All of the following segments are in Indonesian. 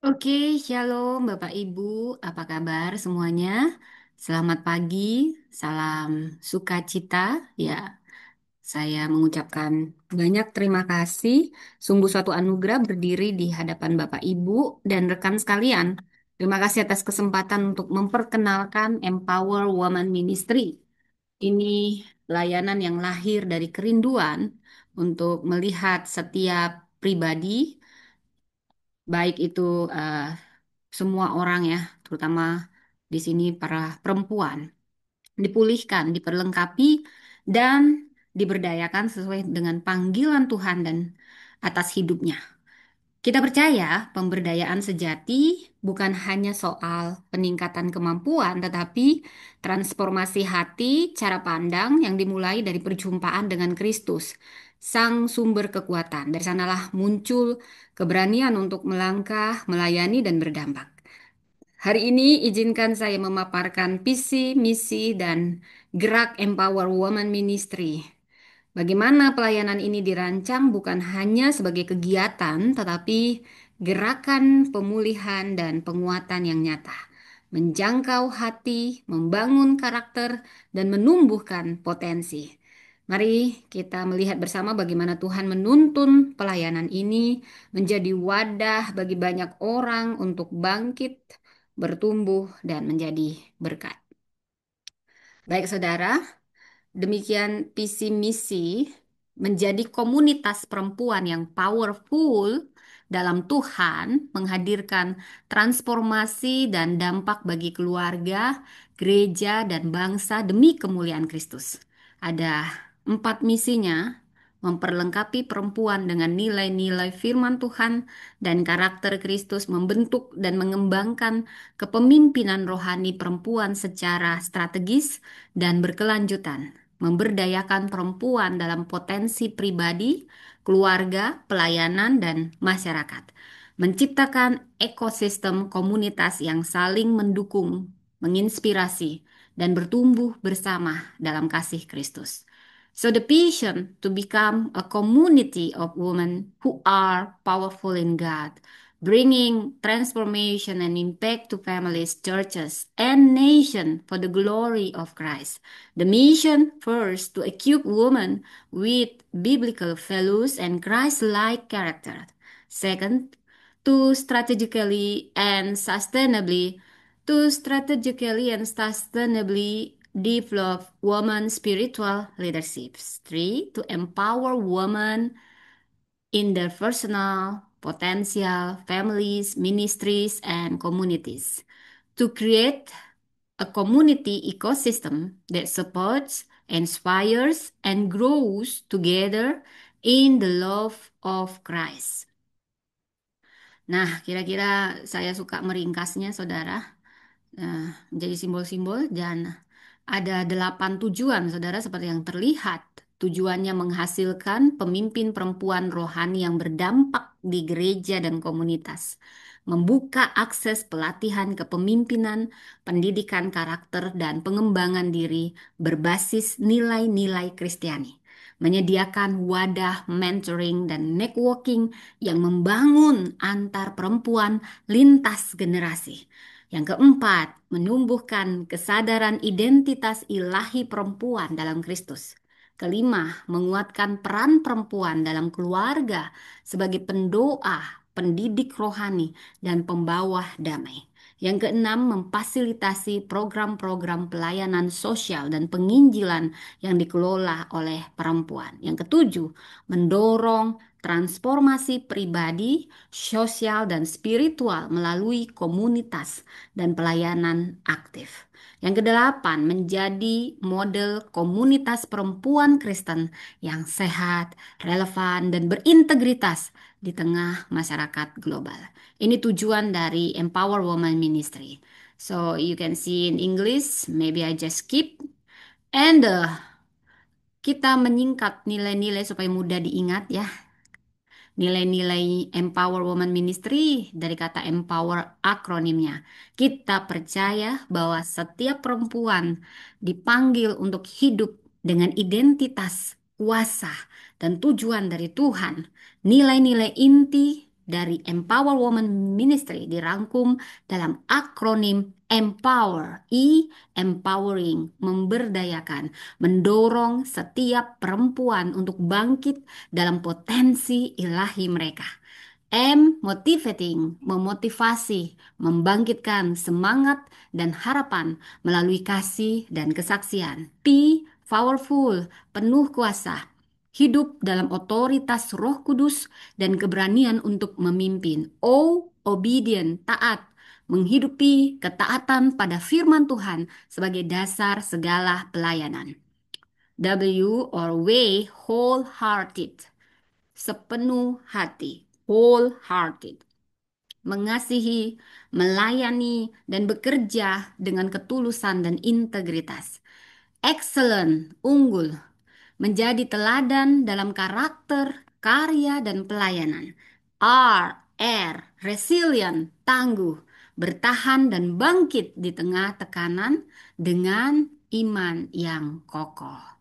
Oke, shalom Bapak Ibu, apa kabar semuanya? Selamat pagi, salam sukacita. Ya, saya mengucapkan banyak terima kasih. Sungguh suatu anugerah berdiri di hadapan Bapak Ibu dan rekan sekalian. Terima kasih atas kesempatan untuk memperkenalkan Empower Woman Ministry. Ini layanan yang lahir dari kerinduan untuk melihat setiap pribadi, baik itu eh, semua orang ya, terutama di sini para perempuan, dipulihkan, diperlengkapi, dan diberdayakan sesuai dengan panggilan Tuhan dan atas hidupnya. Kita percaya pemberdayaan sejati bukan hanya soal peningkatan kemampuan, tetapi transformasi hati, cara pandang yang dimulai dari perjumpaan dengan Kristus, Sang Sumber kekuatan. Dari sanalah muncul keberanian untuk melangkah, melayani, dan berdampak. Hari ini izinkan saya memaparkan visi, misi, dan gerak Empower Women Ministry. Bagaimana pelayanan ini dirancang bukan hanya sebagai kegiatan, tetapi gerakan pemulihan dan penguatan yang nyata. Menjangkau hati, membangun karakter, dan menumbuhkan potensi. Mari kita melihat bersama bagaimana Tuhan menuntun pelayanan ini menjadi wadah bagi banyak orang untuk bangkit, bertumbuh, dan menjadi berkat. Baik, saudara. Demikian visi misi menjadi komunitas perempuan yang powerful dalam Tuhan, menghadirkan transformasi dan dampak bagi keluarga, gereja, dan bangsa demi kemuliaan Kristus. Ada 4 misinya: memperlengkapi perempuan dengan nilai-nilai firman Tuhan dan karakter Kristus, membentuk dan mengembangkan kepemimpinan rohani perempuan secara strategis dan berkelanjutan, memberdayakan perempuan dalam potensi pribadi, keluarga, pelayanan, dan masyarakat, menciptakan ekosistem komunitas yang saling mendukung, menginspirasi, dan bertumbuh bersama dalam kasih Kristus. So the vision to become a community of women who are powerful in God, bringing transformation and impact to families, churches, and nation for the glory of Christ. The mission first to equip women with biblical values and Christ-like character. Second, to strategically and sustainably develop women spiritual leaderships. Three, to empower women in their personal, potential, families, ministries, and communities. To create a community ecosystem that supports, inspires, and grows together in the love of Christ. Nah, kira-kira saya suka meringkasnya, saudara, menjadi simbol-simbol dan ada 8 tujuan, saudara, seperti yang terlihat. Tujuannya menghasilkan pemimpin perempuan rohani yang berdampak di gereja dan komunitas, membuka akses pelatihan kepemimpinan, pendidikan karakter, dan pengembangan diri berbasis nilai-nilai Kristiani, menyediakan wadah mentoring dan networking yang membangun antar perempuan lintas generasi. Yang keempat, menumbuhkan kesadaran identitas ilahi perempuan dalam Kristus. Kelima, menguatkan peran perempuan dalam keluarga sebagai pendoa, pendidik rohani, dan pembawa damai. Yang keenam, memfasilitasi program-program pelayanan sosial dan penginjilan yang dikelola oleh perempuan. Yang ketujuh, mendorong transformasi pribadi, sosial, dan spiritual melalui komunitas dan pelayanan aktif. Yang kedelapan, menjadi model komunitas perempuan Kristen yang sehat, relevan, dan berintegritas di tengah masyarakat global. Ini tujuan dari Empower Women Ministry. So you can see in English, maybe I just skip. And kita menyingkat nilai-nilai supaya mudah diingat ya. Nilai-nilai Empower Women Ministry dari kata empower akronimnya. Kita percaya bahwa setiap perempuan dipanggil untuk hidup dengan identitas, kuasa, dan tujuan dari Tuhan. Nilai-nilai inti dari Empower Women Ministry dirangkum dalam akronim Empower, empowering, memberdayakan, mendorong setiap perempuan untuk bangkit dalam potensi ilahi mereka. M, motivating, memotivasi, membangkitkan semangat dan harapan melalui kasih dan kesaksian. P, powerful, penuh kuasa, hidup dalam otoritas Roh Kudus dan keberanian untuk memimpin. O, obedient, taat, menghidupi ketaatan pada firman Tuhan sebagai dasar segala pelayanan. W, or way, wholehearted, sepenuh hati, wholehearted, mengasihi, melayani, dan bekerja dengan ketulusan dan integritas. Excellent, unggul, menjadi teladan dalam karakter, karya, dan pelayanan. R, resilient, tangguh, bertahan dan bangkit di tengah tekanan dengan iman yang kokoh.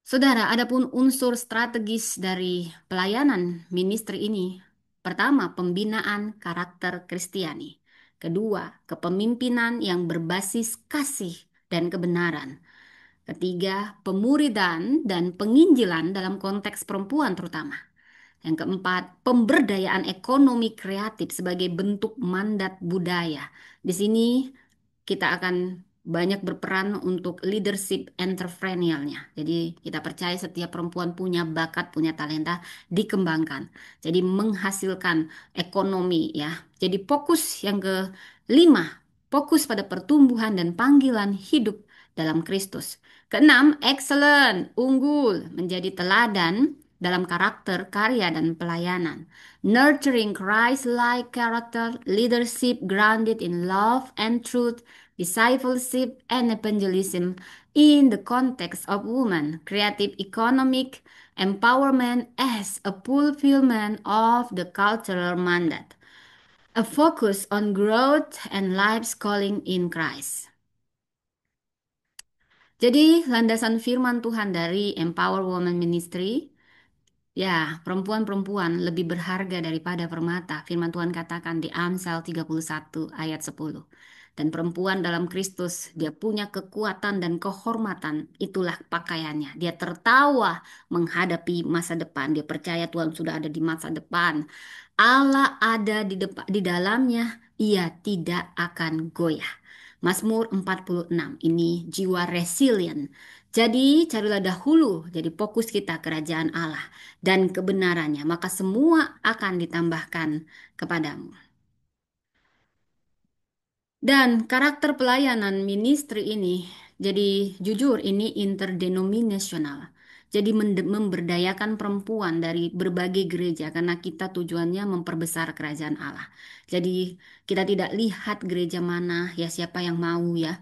Saudara, adapun unsur strategis dari pelayanan ministry ini. Pertama, pembinaan karakter Kristiani. Kedua, kepemimpinan yang berbasis kasih dan kebenaran. Ketiga, pemuridan dan penginjilan dalam konteks perempuan terutama. Yang keempat, pemberdayaan ekonomi kreatif sebagai bentuk mandat budaya. Di sini kita akan banyak berperan untuk leadership entrepreneurialnya. Jadi kita percaya setiap perempuan punya bakat, punya talenta, dikembangkan. Jadi menghasilkan ekonomi ya. Jadi fokus yang kelima, fokus pada pertumbuhan dan panggilan hidup dalam Kristus. Keenam, excellent, unggul, menjadi teladan dalam karakter, karya, dan pelayanan. Nurturing Christ-like character, leadership grounded in love and truth, discipleship and evangelism in the context of women, creative economic empowerment as a fulfillment of the cultural mandate, a focus on growth and life's calling in Christ. Jadi, landasan firman Tuhan dari Empower Women Ministry, ya, perempuan-perempuan lebih berharga daripada permata. Firman Tuhan katakan di Amsal 31 ayat 10. Dan perempuan dalam Kristus, dia punya kekuatan dan kehormatan. Itulah pakaiannya. Dia tertawa menghadapi masa depan. Dia percaya Tuhan sudah ada di masa depan. Allah ada di dalamnya. Ia tidak akan goyah. Mazmur 46 ini jiwa resilient. Jadi carilah dahulu jadi fokus kita kerajaan Allah dan kebenarannya, maka semua akan ditambahkan kepadamu. Dan karakter pelayanan ministry ini, jadi jujur ini interdenominasional. Jadi memberdayakan perempuan dari berbagai gereja karena kita tujuannya memperbesar kerajaan Allah. Jadi kita tidak lihat gereja mana, ya siapa yang mau ya.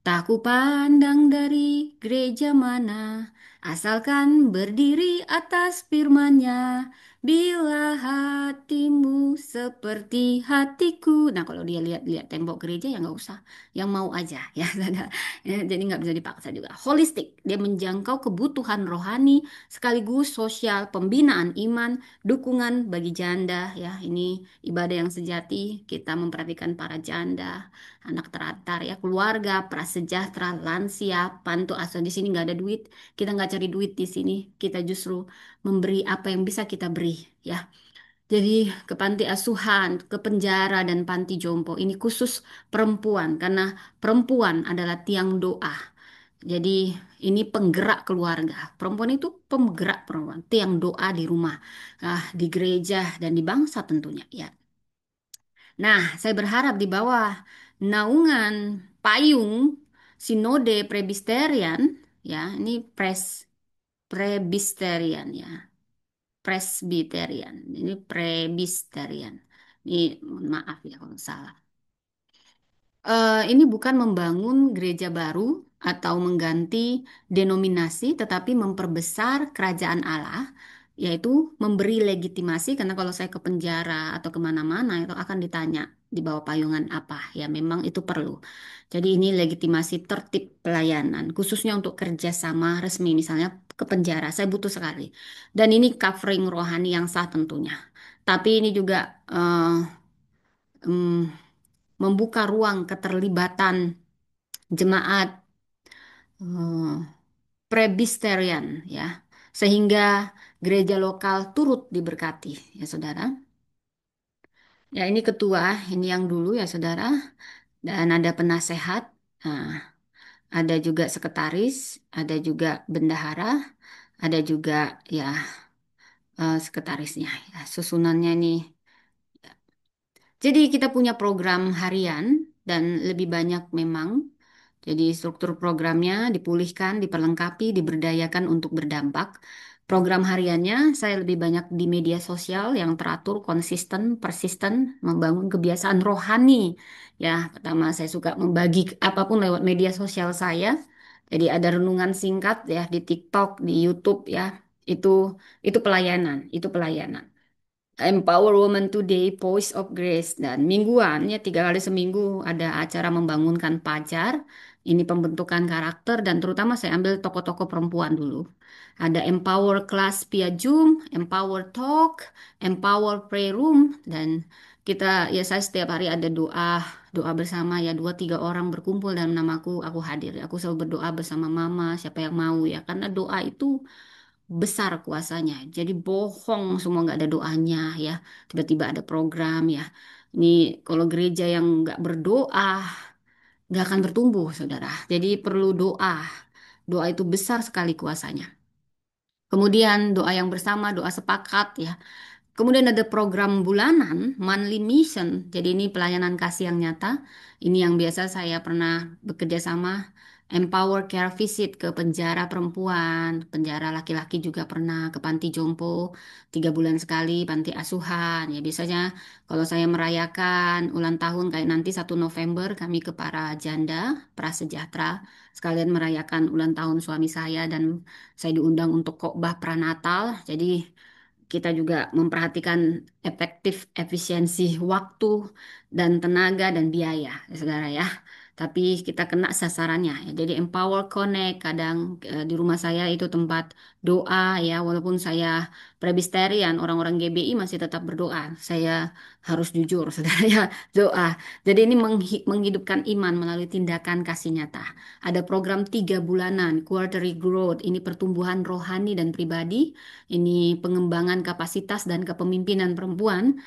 Tak kupandang dari gereja mana, asalkan berdiri atas firman-Nya. Bila hatimu seperti hatiku. Nah, kalau dia lihat-lihat tembok gereja ya nggak usah. Yang mau aja ya. Ya, jadi nggak bisa dipaksa juga. Holistik, dia menjangkau kebutuhan rohani sekaligus sosial, pembinaan iman, dukungan bagi janda ya. Ini ibadah yang sejati. Kita memperhatikan para janda, anak teratar ya, keluarga prasejahtera, lansia, pantu asuhan. Di sini nggak ada duit, kita nggak cari duit di sini, kita justru memberi apa yang bisa kita beri ya. Jadi ke panti asuhan, ke penjara dan panti jompo ini khusus perempuan karena perempuan adalah tiang doa. Jadi ini penggerak keluarga. Perempuan itu penggerak perempuan, tiang doa di rumah, di gereja dan di bangsa tentunya ya. Nah, saya berharap di bawah naungan payung Sinode Presbyterian, ya, ini Presbyterian ya, Presbyterian, ini Presbyterian. Ini mohon maaf ya kalau salah. Ini bukan membangun gereja baru atau mengganti denominasi, tetapi memperbesar kerajaan Allah, yaitu memberi legitimasi. Karena kalau saya ke penjara atau kemana-mana itu akan ditanya di bawah payungan apa, ya memang itu perlu. Jadi ini legitimasi tertib pelayanan, khususnya untuk kerjasama resmi, misalnya ke penjara. Saya butuh sekali. Dan ini covering rohani yang sah tentunya. Tapi ini juga em, membuka ruang keterlibatan jemaat Presbyterian ya, sehingga gereja lokal turut diberkati ya saudara. Ya ini ketua, ini yang dulu ya saudara, dan ada penasehat, nah, ada juga sekretaris, ada juga bendahara, ada juga ya sekretarisnya. Ya, susunannya nih. Jadi kita punya program harian dan lebih banyak memang. Jadi struktur programnya dipulihkan, diperlengkapi, diberdayakan untuk berdampak. Program hariannya saya lebih banyak di media sosial yang teratur, konsisten, persisten, membangun kebiasaan rohani. Ya, pertama saya suka membagi apapun lewat media sosial saya. Jadi ada renungan singkat ya di TikTok, di YouTube ya. Itu itu pelayanan, itu pelayanan. Empower Women Today, Voice of Grace, dan mingguan ya 3 kali seminggu ada acara membangunkan pajar. Ini pembentukan karakter dan terutama saya ambil tokoh-tokoh perempuan dulu. Ada Empower Class via Zoom, Empower Talk, Empower Prayer Room, dan kita ya saya setiap hari ada doa doa bersama ya 2-3 orang berkumpul dalam namaku aku hadir. Aku selalu berdoa bersama mama siapa yang mau ya karena doa itu besar kuasanya. Jadi bohong semua nggak ada doanya ya. Tiba-tiba ada program ya. Ini kalau gereja yang nggak berdoa nggak akan bertumbuh, saudara. Jadi perlu doa. Doa itu besar sekali kuasanya. Kemudian doa yang bersama, doa sepakat ya. Kemudian ada program bulanan, monthly mission. Jadi ini pelayanan kasih yang nyata. Ini yang biasa saya pernah bekerja sama. Empower Care Visit ke penjara perempuan, penjara laki-laki juga pernah ke panti jompo 3 bulan sekali, panti asuhan. Ya biasanya kalau saya merayakan ulang tahun kayak nanti 1 November kami ke para janda prasejahtera sekalian merayakan ulang tahun suami saya dan saya diundang untuk khotbah pranatal. Jadi kita juga memperhatikan efektif efisiensi waktu dan tenaga dan biaya, ya, saudara ya. Tapi kita kena sasarannya. Ya. Jadi Empower Connect kadang di rumah saya itu tempat doa ya. Walaupun saya Presbyterian, orang-orang GBI masih tetap berdoa. Saya harus jujur, saudara ya, doa. Jadi ini menghidupkan iman melalui tindakan kasih nyata. Ada program 3 bulanan, quarterly growth. Ini pertumbuhan rohani dan pribadi. Ini pengembangan kapasitas dan kepemimpinan perempuan.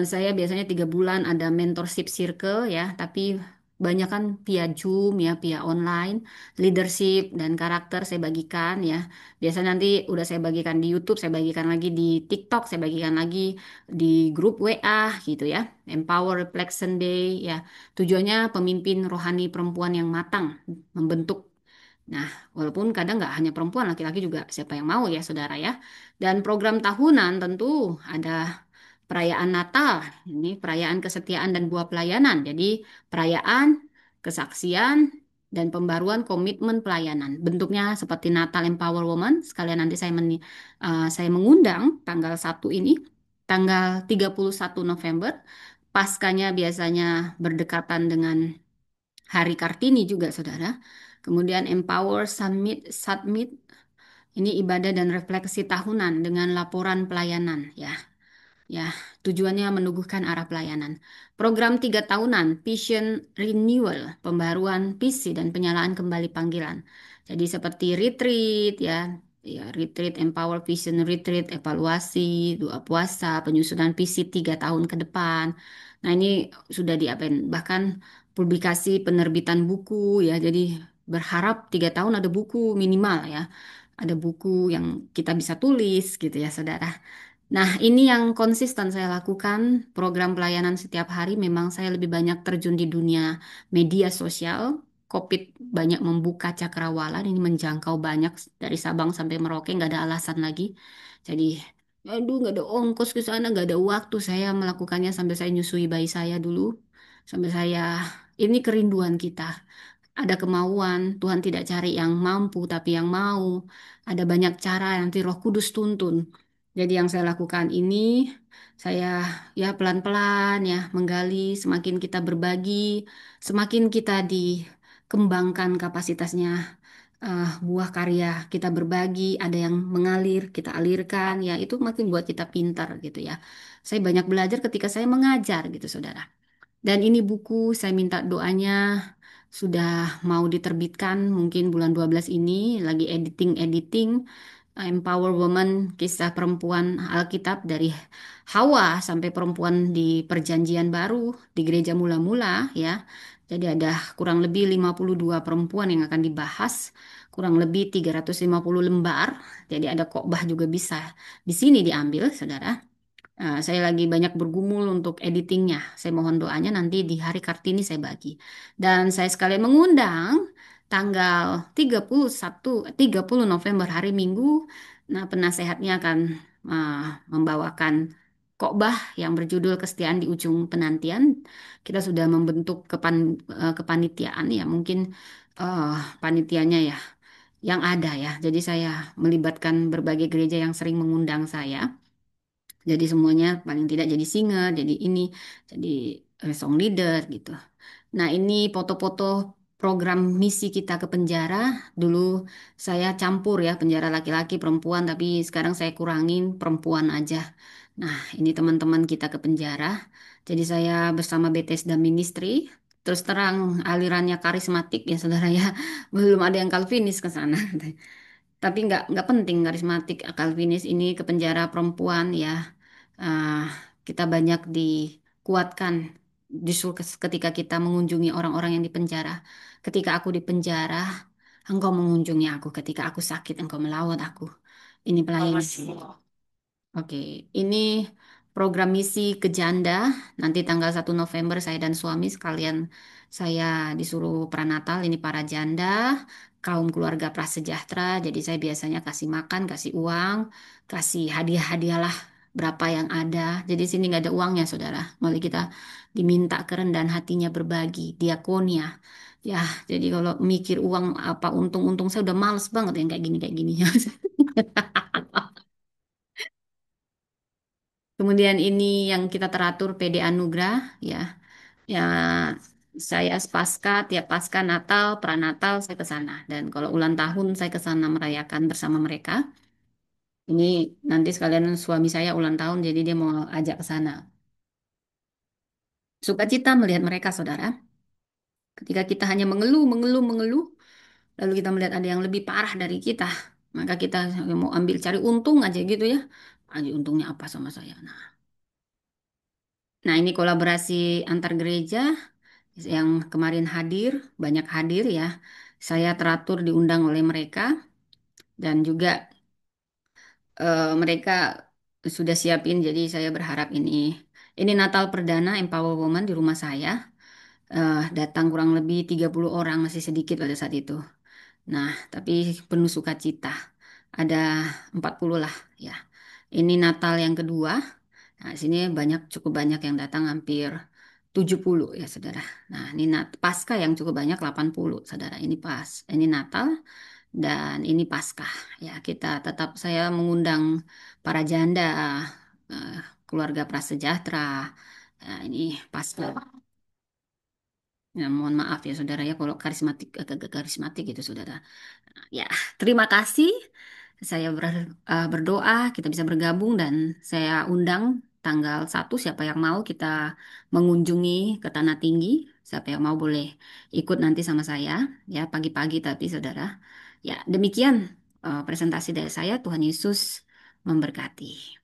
Saya biasanya 3 bulan ada mentorship circle ya, tapi banyak kan via Zoom ya, via online, leadership dan karakter saya bagikan ya. Biasanya nanti udah saya bagikan di YouTube, saya bagikan lagi di TikTok, saya bagikan lagi di grup WA gitu ya. Empower Reflection Day ya. Tujuannya pemimpin rohani perempuan yang matang, membentuk. Nah, walaupun kadang nggak hanya perempuan, laki-laki juga siapa yang mau ya, saudara ya. Dan program tahunan tentu ada perayaan Natal, ini perayaan kesetiaan dan buah pelayanan. Jadi perayaan, kesaksian, dan pembaruan komitmen pelayanan. Bentuknya seperti Natal Empower Woman. Sekalian nanti saya mengundang tanggal 1 ini, tanggal 31 November. Paskanya biasanya berdekatan dengan Hari Kartini juga, saudara. Kemudian Empower Summit, ini ibadah dan refleksi tahunan dengan laporan pelayanan ya. Ya, tujuannya menuguhkan arah pelayanan. Program 3 tahunan, Vision Renewal, pembaruan visi dan penyalaan kembali panggilan. Jadi seperti retreat ya, ya retreat, Empower Vision Retreat, evaluasi, doa puasa, penyusunan visi 3 tahun ke depan. Nah ini sudah diapain, bahkan publikasi penerbitan buku ya. Jadi berharap 3 tahun ada buku minimal ya. Ada buku yang kita bisa tulis gitu ya, saudara. Nah, ini yang konsisten saya lakukan. Program pelayanan setiap hari memang saya lebih banyak terjun di dunia media sosial. COVID banyak membuka cakrawala, ini menjangkau banyak dari Sabang sampai Merauke, nggak ada alasan lagi. Jadi, aduh, nggak ada ongkos ke sana, nggak ada waktu. Saya melakukannya sambil saya nyusui bayi saya dulu. Sambil saya, ini kerinduan kita. Ada kemauan, Tuhan tidak cari yang mampu, tapi yang mau. Ada banyak cara, nanti Roh Kudus tuntun. Jadi yang saya lakukan ini, saya ya pelan-pelan ya menggali, semakin kita berbagi, semakin kita dikembangkan kapasitasnya buah karya kita berbagi, ada yang mengalir, kita alirkan, ya itu makin buat kita pintar gitu ya. Saya banyak belajar ketika saya mengajar gitu, saudara. Dan ini buku saya minta doanya sudah mau diterbitkan mungkin bulan 12 ini lagi editing Empower Woman, kisah perempuan Alkitab dari Hawa sampai perempuan di Perjanjian Baru di gereja mula-mula ya. Jadi ada kurang lebih 52 perempuan yang akan dibahas, kurang lebih 350 lembar. Jadi ada khotbah juga bisa di sini diambil, Saudara. Saya lagi banyak bergumul untuk editingnya. Saya mohon doanya nanti di hari Kartini saya bagi. Dan saya sekalian mengundang tanggal 30 November hari Minggu. Nah, penasehatnya akan membawakan khotbah yang berjudul Kesetiaan di Ujung Penantian. Kita sudah membentuk kepanitiaan ya, mungkin eh, panitianya ya yang ada ya. Jadi saya melibatkan berbagai gereja yang sering mengundang saya. Jadi semuanya paling tidak jadi singer, jadi ini, jadi song leader gitu. Nah, ini foto-foto program misi kita ke penjara. Dulu saya campur ya, penjara laki-laki, perempuan, tapi sekarang saya kurangin perempuan aja. Nah, ini teman-teman kita ke penjara. Jadi saya bersama Bethesda Ministry. Terus terang alirannya karismatik ya saudara ya. Belum ada yang Calvinis ke sana. Tapi nggak penting karismatik Calvinis ini ke penjara perempuan ya. Ah, kita banyak dikuatkan justru ketika kita mengunjungi orang-orang yang di penjara. Ketika aku di penjara, engkau mengunjungi aku. Ketika aku sakit, engkau melawat aku. Ini pelayanan. Oke, ini program misi ke janda. Nanti tanggal 1 November saya dan suami sekalian saya disuruh pranatal. Ini para janda, kaum keluarga prasejahtera. Jadi saya biasanya kasih makan, kasih uang, kasih hadiah-hadiah lah berapa yang ada. Jadi sini nggak ada uangnya, saudara. Malah kita diminta kerendahan hatinya berbagi, diakonia. Ya, jadi kalau mikir uang apa untung-untung saya udah males banget yang kayak gini kayak gini. Kemudian ini yang kita teratur PD Anugrah ya. Ya saya pasca tiap pasca Natal, Pranatal saya ke sana dan kalau ulang tahun saya ke sana merayakan bersama mereka. Ini nanti sekalian suami saya ulang tahun jadi dia mau ajak ke sana. Sukacita melihat mereka saudara. Ketika kita hanya mengeluh, mengeluh, mengeluh, lalu kita melihat ada yang lebih parah dari kita, maka kita mau ambil cari untung aja gitu ya. Aja untungnya apa sama saya. Nah, ini kolaborasi antar gereja yang kemarin hadir, banyak hadir ya. Saya teratur diundang oleh mereka dan juga mereka sudah siapin. Jadi saya berharap ini Natal perdana Empower Woman di rumah saya. Datang kurang lebih 30 orang, masih sedikit pada saat itu. Nah, tapi penuh sukacita. Ada 40 lah ya. Ini Natal yang kedua. Nah, sini cukup banyak yang datang hampir 70 ya, Saudara. Nah, ini Paskah yang cukup banyak 80 Saudara. Ini Natal dan ini Paskah. Ya, kita tetap saya mengundang para janda, eh, keluarga prasejahtera. Nah, ini Paskah. Ya, mohon maaf ya, Saudara ya kalau karismatik agak karismatik gitu, Saudara. Ya, terima kasih. Saya berdoa kita bisa bergabung dan saya undang tanggal 1 siapa yang mau kita mengunjungi ke Tanah Tinggi. Siapa yang mau boleh ikut nanti sama saya ya pagi-pagi tapi saudara. Ya, demikian presentasi dari saya. Tuhan Yesus memberkati.